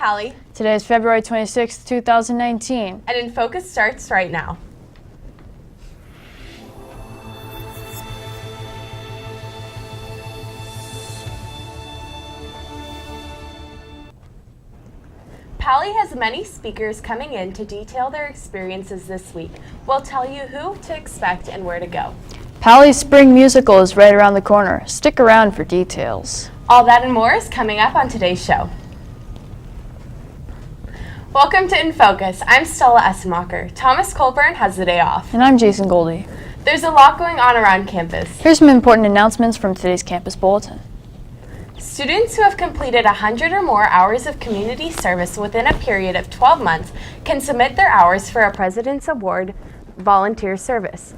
Hallie. Today is February 26th, 2019. And InFocus starts right now. Pally has many speakers coming in to detail their experiences this week. We'll tell you who to expect and where to go. Pally's Spring Musical is right around the corner. Stick around for details. All that and more is coming up on today's show. Welcome to InFocus. I'm Stella Essemacher. Thomas Colburn has the day off. And I'm Jason Goldie. There's a lot going on around campus. Here's some important announcements from today's campus bulletin. Students who have completed 100 or more hours of community service within a period of 12 months can submit their hours for a President's Award volunteer service.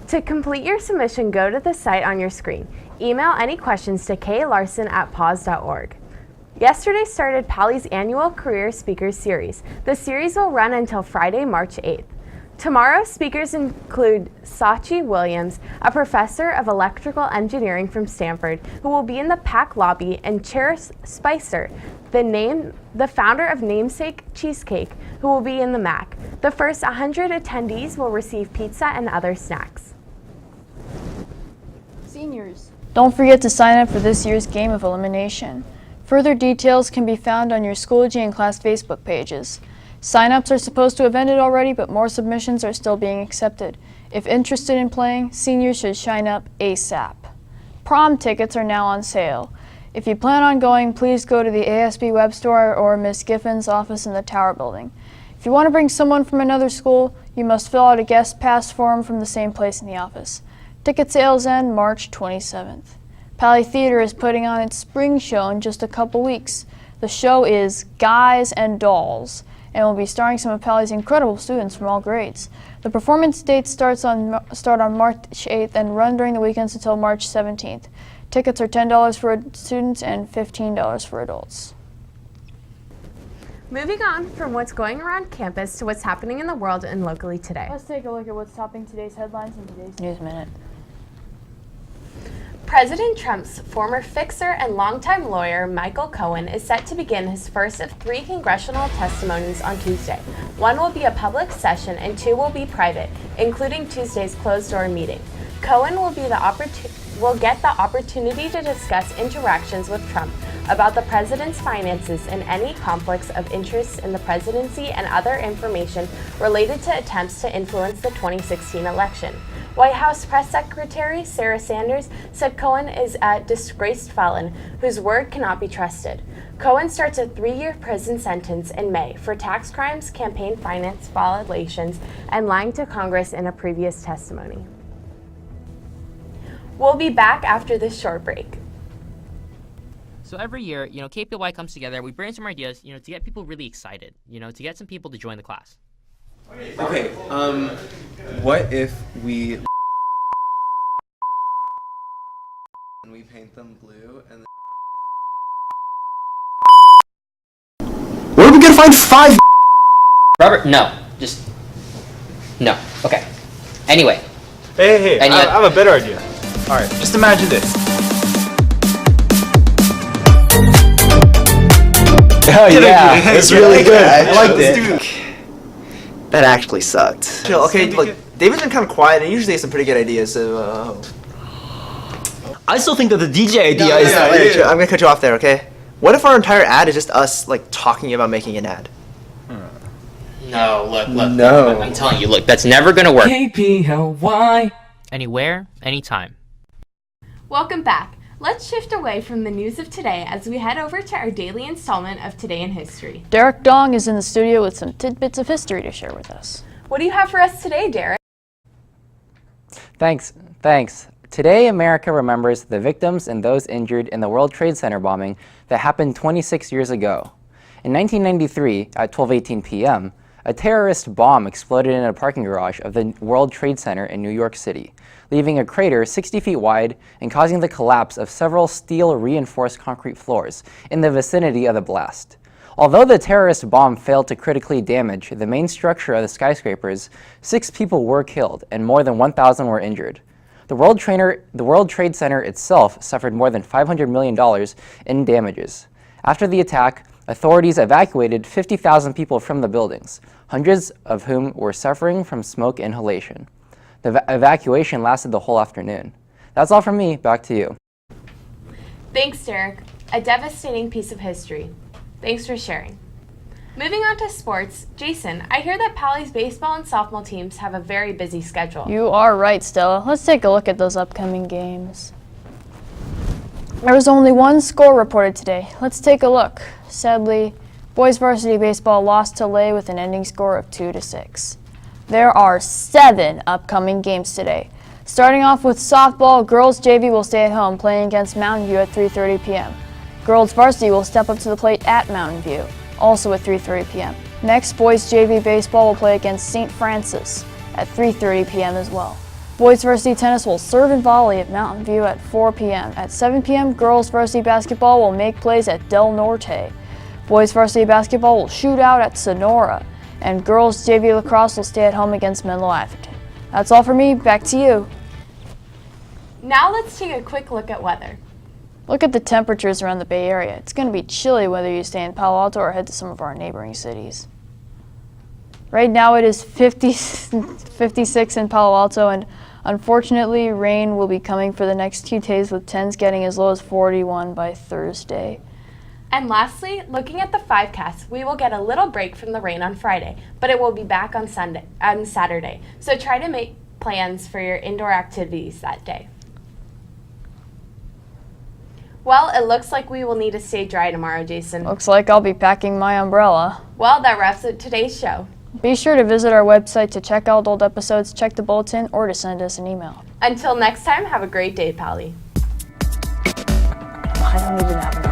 To complete your submission, go to the site on your screen. Email any questions to klarson@pause.org. Yesterday started Pally's annual Career Speakers Series. The series will run until Friday, March 8th. Tomorrow's speakers include Sachi Williams, a professor of electrical engineering from Stanford, who will be in the PAC lobby, and Cheris Spicer, the founder of Namesake Cheesecake, who will be in the MAC. The first 100 attendees will receive pizza and other snacks. Seniors, don't forget to sign up for this year's Game of Elimination. Further details can be found on your Schoology and class Facebook pages. Sign-ups are supposed to have ended already, but more submissions are still being accepted. If interested in playing, seniors should sign up ASAP. Prom tickets are now on sale. If you plan on going, please go to the ASB web store or Miss Giffin's office in the Tower Building. If you want to bring someone from another school, you must fill out a guest pass form from the same place in the office. Ticket sales end March 27th. Pally Theater is putting on its spring show in just a couple weeks. The show is Guys and Dolls, and will be starring some of Pally's incredible students from all grades. The performance dates start on March 8th and run during the weekends until March 17th. Tickets are $10 for students and $15 for adults. Moving on from what's going around campus to what's happening in the world and locally today. Let's take a look at what's topping today's headlines in today's News Minute. President Trump's former fixer and longtime lawyer, Michael Cohen, is set to begin his first of 3 congressional testimonies on Tuesday. 1 will be a public session and 2 will be private, including Tuesday's closed-door meeting. Cohen will get the opportunity to discuss interactions with Trump about the president's finances and any conflicts of interest in the presidency and other information related to attempts to influence the 2016 election. White House Press Secretary Sarah Sanders said Cohen is a disgraced felon whose word cannot be trusted. Cohen starts a 3-year prison sentence in May for tax crimes, campaign finance violations, and lying to Congress in a previous testimony. We'll be back after this short break. So every year, KPY comes together, we brainstorm ideas, to get people really excited, to get some people to join the class. Okay, what if we paint them blue and where are we gonna find 5? Robert, no. No. Okay. Anyway. Hey, I have a better idea. Alright, just imagine this. Oh yeah, it's really good. I liked it. Dude. That actually sucked. Chill, okay, look, David's been kind of quiet and usually has some pretty good ideas, so I still think that the DJ idea is. Wait, I'm gonna cut you off there, okay? What if our entire ad is just us, talking about making an ad? No, look. No. I'm telling you, look, that's never gonna work. KPLY. Anywhere, anytime. Welcome back. Let's shift away from the news of today as we head over to our daily installment of Today in History. Derek Dong is in the studio with some tidbits of history to share with us. What do you have for us today, Derek? Thanks. Today, America remembers the victims and those injured in the World Trade Center bombing that happened 26 years ago. In 1993, at 12:18 p.m., a terrorist bomb exploded in a parking garage of the World Trade Center in New York City, leaving a crater 60 feet wide and causing the collapse of several steel-reinforced concrete floors in the vicinity of the blast. Although the terrorist bomb failed to critically damage the main structure of the skyscrapers, 6 people were killed and more than 1,000 were injured. The World Trade Center itself suffered more than $500 million in damages. After the attack, Authorities evacuated 50,000 people from the buildings, hundreds of whom were suffering from smoke inhalation. The evacuation lasted the whole afternoon. That's all from me. Back to you. Thanks, Derek. A devastating piece of history. Thanks for sharing. Moving on to sports, Jason, I hear that Pally's baseball and softball teams have a very busy schedule. You are right, Stella. Let's take a look at those upcoming games. There was only one score reported today. Let's take a look. Sadly, boys varsity baseball lost to Lay with an ending score of 2-6. There are 7 upcoming games today. Starting off with softball, girls JV will stay at home playing against Mountain View at 3:30 p.m. Girls varsity will step up to the plate at Mountain View, also at 3:30 p.m. Next, boys JV baseball will play against St. Francis at 3:30 p.m. as well. Boys varsity tennis will serve and volley at Mountain View at 4 p.m. At 7 p.m., girls varsity basketball will make plays at Del Norte. Boys varsity basketball will shoot out at Sonora. And girls JV lacrosse will stay at home against Menlo Atherton. That's all for me. Back to you. Now let's take a quick look at weather. Look at the temperatures around the Bay Area. It's going to be chilly whether you stay in Palo Alto or head to some of our neighboring cities. Right now it is 56 in Palo Alto, and unfortunately rain will be coming for the next 2 days, with temps getting as low as 41 by Thursday. And lastly, looking at the 5cast, we will get a little break from the rain on Friday, but it will be back on Saturday. So try to make plans for your indoor activities that day. Well, it looks like we will need to stay dry tomorrow, Jason. Looks like I'll be packing my umbrella. Well, that wraps up today's show. Be sure to visit our website to check out old episodes, check the bulletin, or to send us an email. Until next time, have a great day, Pally. I don't even have an